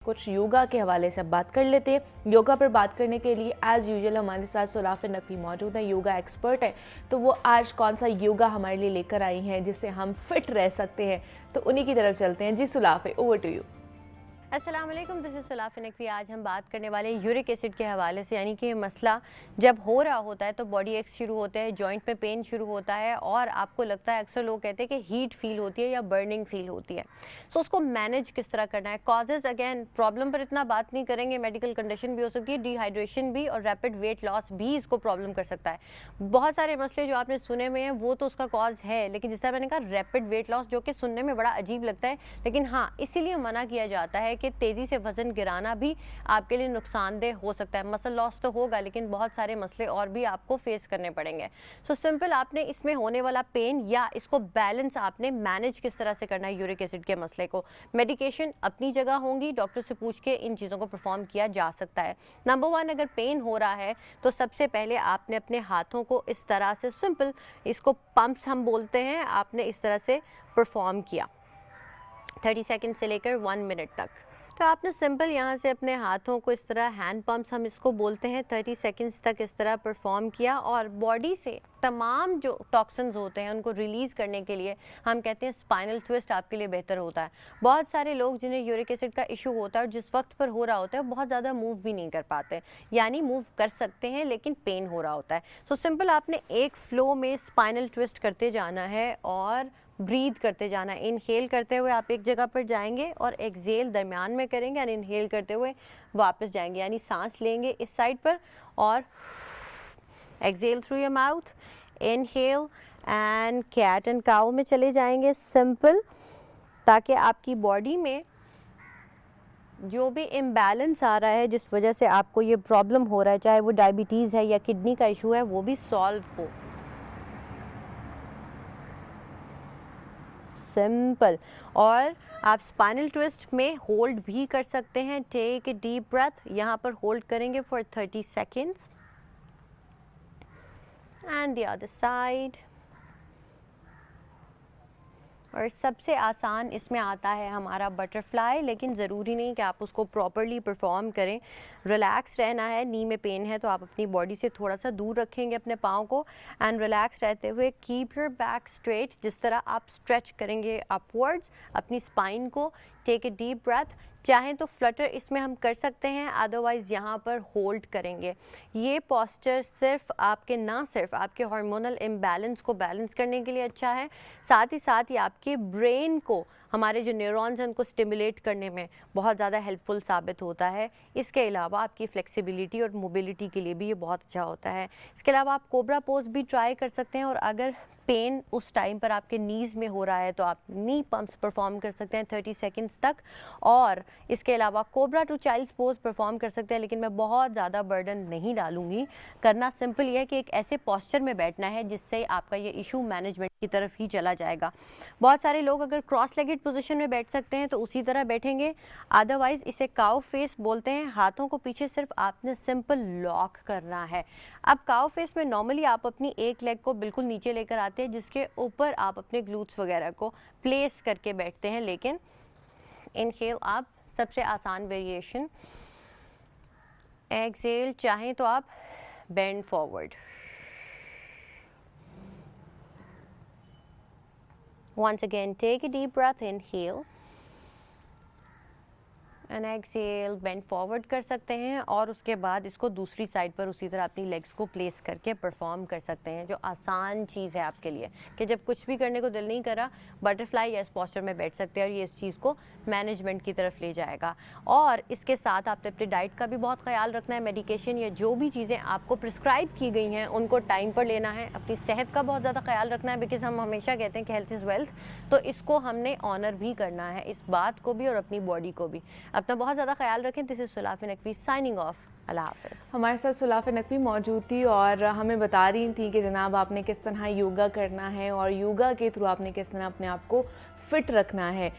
कुछ योगा के हवाले से अब बात कर लेते हैं। योगा पर बात करने के लिए एज यूजुअल हमारे साथ सुलाफिन नकवी मौजूद है, योगा एक्सपर्ट है। तो वो आज कौन सा योगा हमारे लिए लेकर आई हैं जिससे हम फिट रह सकते हैं, तो उन्हीं की तरफ चलते हैं। जी सुलाफे, ओवर टू यू। अस्सलाम वालेकुम, दिस इज़ सुलाफिन नकवी। आज हम बात करने वाले हैं यूरिक एसिड के हवाले से, यानी कि ये मसला जब हो रहा होता है तो बॉडी एक्स शुरू होता है, जॉइंट में पेन शुरू होता है और आपको लगता है, अक्सर लोग कहते हैं कि हीट फील होती है या बर्निंग फील होती है। सो उसको मैनेज किस तरह करना है। कॉजेज़, अगेन प्रॉब्लम पर इतना बात नहीं करेंगे, मेडिकल कंडीशन भी हो सकती है, डिहाइड्रेशन भी और रैपिड वेट लॉस भी इसको प्रॉब्लम कर सकता है। बहुत सारे मसले जो आपने सुने हुए हैं वो तो उसका कॉज है, लेकिन जिस तरह मैंने कहा रैपिड वेट लॉस, जो कि सुनने में बड़ा अजीब लगता है, लेकिन हाँ, इसीलिए मना किया जाता है कि तेज़ी से वजन गिराना भी आपके लिए नुकसानदेह हो सकता है। मसल लॉस तो होगा, लेकिन बहुत सारे मसले और भी आपको फेस करने पड़ेंगे। सो सिंपल, आपने इसमें होने वाला पेन या इसको बैलेंस आपने मैनेज किस तरह से करना है यूरिक एसिड के मसले को। मेडिकेशन अपनी जगह होंगी, डॉक्टर से पूछ के इन चीज़ों को परफॉर्म किया जा सकता है। नंबर 1, अगर पेन हो रहा है तो सबसे पहले आपने अपने हाथों को इस तरह से, सिंपल, इसको पंप्स हम बोलते हैं, आपने इस तरह से परफॉर्म किया 30 सेकेंड से लेकर 1 मिनट तक। तो आपने सिंपल यहाँ से अपने हाथों को इस तरह, हैंड पंप्स हम इसको बोलते हैं, 30 सेकंड्स तक इस तरह परफॉर्म किया और बॉडी से तमाम जो टॉक्सिन्स होते हैं उनको रिलीज़ करने के लिए हम कहते हैं स्पाइनल ट्विस्ट आपके लिए बेहतर होता है। बहुत सारे लोग जिन्हें यूरिक एसिड का इशू होता है और जिस वक्त पर हो रहा होता है वो बहुत ज़्यादा मूव भी नहीं कर पाते, यानी मूव कर सकते हैं लेकिन पेन हो रहा होता है। सो सिंपल, आपने एक फ्लो में स्पाइनल ट्विस्ट करते जाना है और ब्रीथ करते जाना है। इनहेल करते हुए आप एक जगह पर जाएंगे और एक्सहेल दरमियान में करेंगे और इनहेल करते हुए वापस जाएंगे, यानी सांस लेंगे इस साइड पर और exhale through your mouth, inhale and cat and cow में चले जाएंगे, सिंपल, ताकि आपकी बॉडी में जो भी इम्बैलेंस आ रहा है जिस वजह से आपको ये प्रॉब्लम हो रहा है, चाहे वो डायबिटीज़ है या किडनी का इशू है, वो भी सॉल्व हो। सिंपल। और आप स्पाइनल ट्विस्ट में होल्ड भी कर सकते हैं। टेक ए डीप ब्रेथ, यहाँ पर होल्ड करेंगे for 30 seconds and the other side. और सबसे आसान इसमें आता है हमारा बटरफ्लाई, लेकिन ज़रूरी नहीं कि आप उसको प्रॉपरली परफॉर्म करें। रिलैक्स रहना है। नी में पेन है तो आप अपनी बॉडी से थोड़ा सा दूर रखेंगे अपने पाँव को एंड रिलैक्स रहते हुए कीप योर बैक स्ट्रेट। जिस तरह आप स्ट्रेच करेंगे अपवर्ड्स अपनी स्पाइन को, टेक ए डीप ब्रेथ। चाहें तो फ्लटर इसमें हम कर सकते हैं, अदरवाइज़ यहाँ पर होल्ड करेंगे। ये पोस्चर सिर्फ आपके हार्मोनल इम्बैलेंस को बैलेंस करने के लिए अच्छा है, साथ ही साथ ये आपके ब्रेन को, हमारे जो न्यूरॉन्स हैं उनको स्टिमुलेट करने में बहुत ज़्यादा हेल्पफुल साबित होता है। इसके अलावा आपकी फ्लेक्सिबिलिटी और मोबिलिटी के लिए भी ये बहुत अच्छा होता है। इसके अलावा आप कोबरा पोज भी ट्राई कर सकते हैं, और अगर पेन उस टाइम पर आपके नीज़ में हो रहा है तो आप नी पंप्स परफॉर्म कर सकते हैं 30 सेकंड्स तक। और इसके अलावा cobra to child's pose perform कर सकते हैं, लेकिन मैं बहुत ज़्यादा बर्डन नहीं डालूंगी। करना सिंपल ये है कि एक ऐसे पोस्चर में बैठना है जिससे आपका ये इशू मैनेजमेंट की तरफ ही चला जाएगा। बहुत सारे लोग अगर क्रॉस लेगेड पोजीशन में बैठ सकते हैं तो उसी तरह बैठेंगे, अदरवाइज इसे काउ फेस बोलते हैं। हाथों को पीछे सिर्फ आपने सिंपल लॉक करना है। अब काउ फेस में नॉर्मली आप अपनी एक लेग को बिल्कुल नीचे लेकर आते हैं, जिसके ऊपर आप अपने ग्लूट्स वगैरह को प्लेस करके बैठते हैं, लेकिन इनहेल आप सबसे आसान वेरिएशन, एक्सहेल चाहें तो आप bend forward. Once again, take a deep breath, inhale and exhale, bend forward कर सकते हैं और उसके बाद इसको दूसरी साइड पर उसी तरह अपनी लेग्स को प्लेस करके परफॉर्म कर सकते हैं, जो आसान चीज़ है आपके लिए कि जब कुछ भी करने को दिल नहीं करा, बटरफ्लाई या इस पोस्चर में बैठ सकते हैं और ये इस चीज़ को मैनेजमेंट की तरफ ले जाएगा। और इसके साथ आपने अपनी डाइट का भी बहुत ख्याल रखना है। मेडिकेशन या जो भी चीज़ें आपको प्रिस्क्राइब की गई हैं उनको टाइम पर लेना है। अपनी सेहत का बहुत ज़्यादा ख्याल रखना है, बिकॉज हम हमेशा कहते हैं कि हेल्थ इज़ वेल्थ, तो इसको हमने ऑनर भी करना है, इस बात को भी और अपनी बॉडी को भी। अपना बहुत ज़्यादा ख्याल रखें। दिस इज़ सुलाफिन नकवी साइनिंग ऑफ। अल्लाह हाफ़िज़। हमारे साथ सुलाफिन नकवी मौजूद थी और हमें बता रही थी कि जनाब आपने किस तरह योगा करना है और योगा के थ्रू आपने किस तरह अपने आप को फिट रखना है।